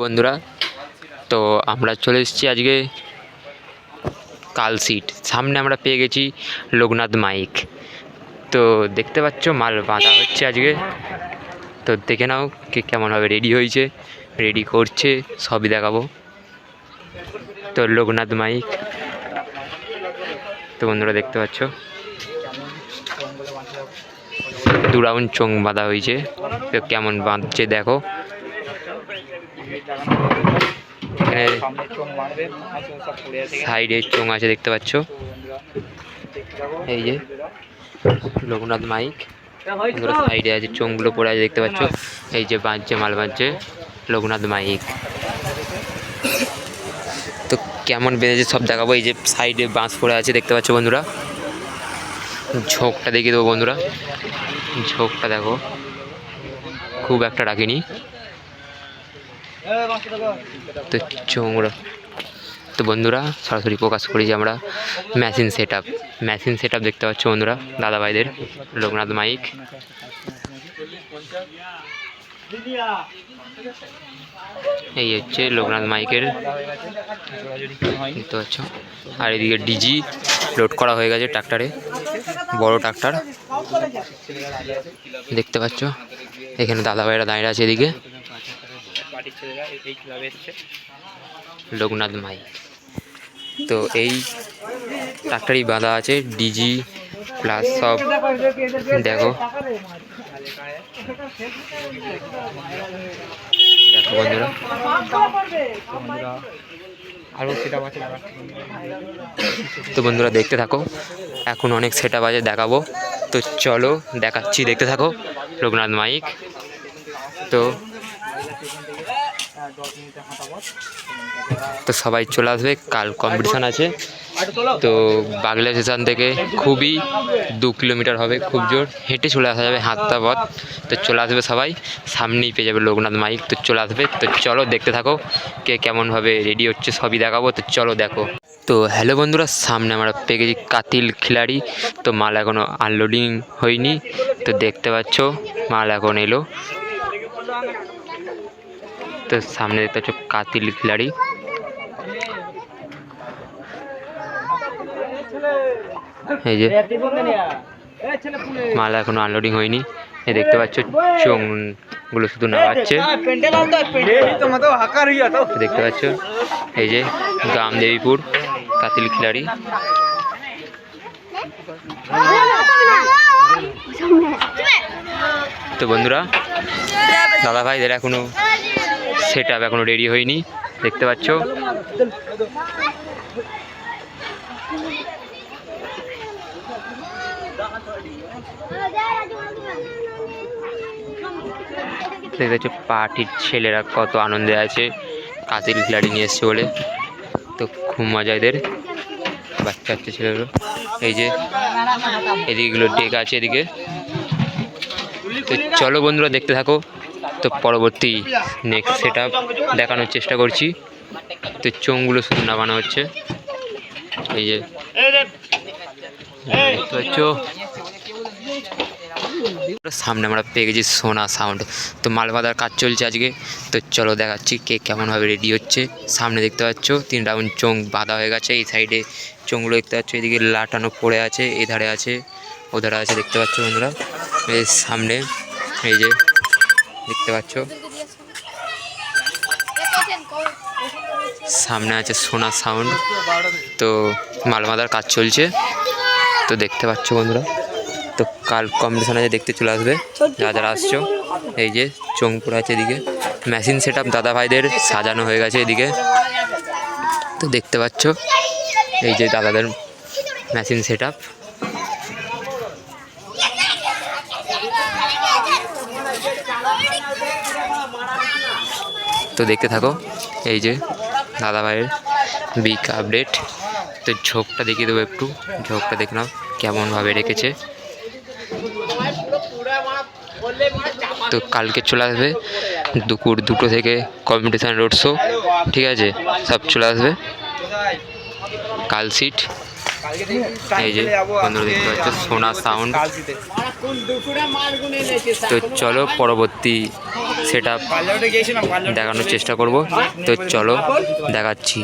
বন্ধুরা, তো আমরা চলে এসেছি আজকে কালসিট। সামনে আমরা পেয়ে গেছি লোকনাথ মাইক। তো দেখতে পাচ্ছ মাল বাঁধা হচ্ছে আজকে। তো দেখে নাও কে কেমনভাবে রেডি হয়েছে, রেডি করছে, সবই দেখাবো। তো লোকনাথ মাইক, তো বন্ধুরা দেখতে পাচ্ছ 2 রাউন্ড চোং বাঁধা হয়েছে। তো কেমন বাঁধছে দেখো। এখানে সাইডে চোং আছে দেখতে পাচ্ছ। এই যে লোকনাথ মাইক, সাইডে আছে চোঙগুলো পড়ে আছে দেখতে পাচ্ছ। এই যে বাজছে, মাল বাজছে লোকনাথ মাইক। তো কেমন বেঁধেছে সব দেখাবো। এই যে সাইডে বাঁশ পড়ে আছে দেখতে পাচ্ছ বন্ধুরা। ঝোঁকটা দেখিয়ে দেবো বন্ধুরা, ঝোঁকটা দেখো, খুব একটা রাখিনি। তো চোঙরা, তো বন্ধুরা সরাসরি প্রকাশ করি যে আমরা মেশিন সেট আপ দেখতে পাচ্ছ বন্ধুরা, দাদাভাইদের লোকনাথ মাইক। এই হচ্ছে লোকনাথ মাইকের দেখতে পাচ্ছ। আর এদিকে ডিজি লোড করা হয়ে গেছে ট্রাক্টরে, বড় ট্রাক্টর দেখতে পাচ্ছ। এখানে দাদাভাইরা দাঁড়িয়ে আছে এদিকে। লোকনাথ মাইক, তো এই ট্রাক্টরই বাঁধা আছে, ডিজি প্লাস সব দেখো। দেখো বন্ধুরা, তো বন্ধুরা দেখতে থাকো, এখন অনেক সেট আপ আছে দেখাবো। তো চলো দেখাচ্ছি, দেখতে থাকো লোকনাথ মাইক। তো সবাই চলে আসবে, কাল কম্পিটিশান আছে। তো বাগলা স্টেশন থেকে খুবই 2 কিলোমিটার হবে, খুব জোর হেঁটে চলে আসা যাবে, হাতটা পথ। তো চলে আসবে সবাই, সামনেই পেয়ে যাবে লোকনাথ মাইক। তো চলে আসবে, তো চলো দেখতে থাকো কে কেমনভাবে রেডি হচ্ছে, সবই দেখাবো। তো চলো দেখো। তো হ্যালো বন্ধুরা, সামনে আমরা পেয়ে গেছি কাতিল খিলাড়ি। তো মাল এখনও আনলোডিং হয়নি, তো দেখতে পাচ্ছ মাল এখন এলো। তো সামনে দেখতে পাচ্ছ কাতিল খিলাড়ি। এই যে মাল এখনো আনলোডিং হয়নি, এই দেখতে পাচ্ছ চোঙগুলো শুধু নামাচ্ছে দেখতে পাচ্ছ। এই যে গামদেবীপুর কাতিল খিলাড়ি। তো বন্ধুরা দাদা ভাইদের এখনো সেট আপ এখনো রেডি হয়নি দেখতে পাচ্ছ। দেখতে পাচ্ছ পার্টির ছেলেরা কত আনন্দে আছে, কাতিল খিলাড়ি নিয়ে এসছে বলে। তো খুব মজা এদের, বাচ্চা ছেলেগুলো। এই যে এদিকগুলো ডেক আছে এদিকে। তো চলো বন্ধুরা দেখতে থাকো, তো পরবর্তী নেক্সট সেট আপ দেখানোর চেষ্টা করছি। তো চোঙগুলো শুধু নামানো হচ্ছে। এই যে দেখতে পাচ্ছ সামনে আমরা পেয়ে গেছি সোনা সাউন্ড। তো মাল বাঁধার কাজ চলছে আজকে। তো চলো দেখাচ্ছি কে কেমনভাবে রেডি হচ্ছে। সামনে দেখতে পাচ্ছ 3 রাউন্ড চোং বাঁধা হয়ে গেছে। এই সাইডে চোঙগুলো দেখতে পাচ্ছ, এদিকে লাটানো পড়ে আছে, এধারে আছে, ওধারে আছে দেখতে পাচ্ছ বন্ধুরা। এই সামনে এই যে দেখতে পাচ্ছ সামনে আছে সোনা সাউন্ড। তো মাল বাঁধার কাজ চলছে, তো দেখতে পাচ্ছ বন্ধুরা। তো কাল কম্পিটিশন আছে, দেখতে চলে আসবে যারা যারা আসছো। এই যে চোং পড়ে আছে এদিকে, মেশিন সেট আপ দাদা ভাইদের সাজানো হয়ে গেছে এদিকে। তো দেখতে পাচ্ছ এই যে দাদাদের মেশিন সেট আপ। তো দেখতে থাকো, এই যে দাদা ভাইয়ের বিগ আপডেট। তো ঝোঁকটা দেখিয়ে দেবো একটু, ঝোঁকটা দেখে নাও কেমনভাবে রেখেছে। তো কালকে চলে আসবে দুপুর 2টো থেকে কম্পিটিশান রোড শো, ঠিক আছে, সব চলে আসবে কালসিট। এই যে বন্ধুরা দেখতে পাচ্ছ সোনা সাউন্ড। তো চলো পরবর্তী সেট আপ দেখানোর চেষ্টা করব। তো চলো দেখাচ্ছি।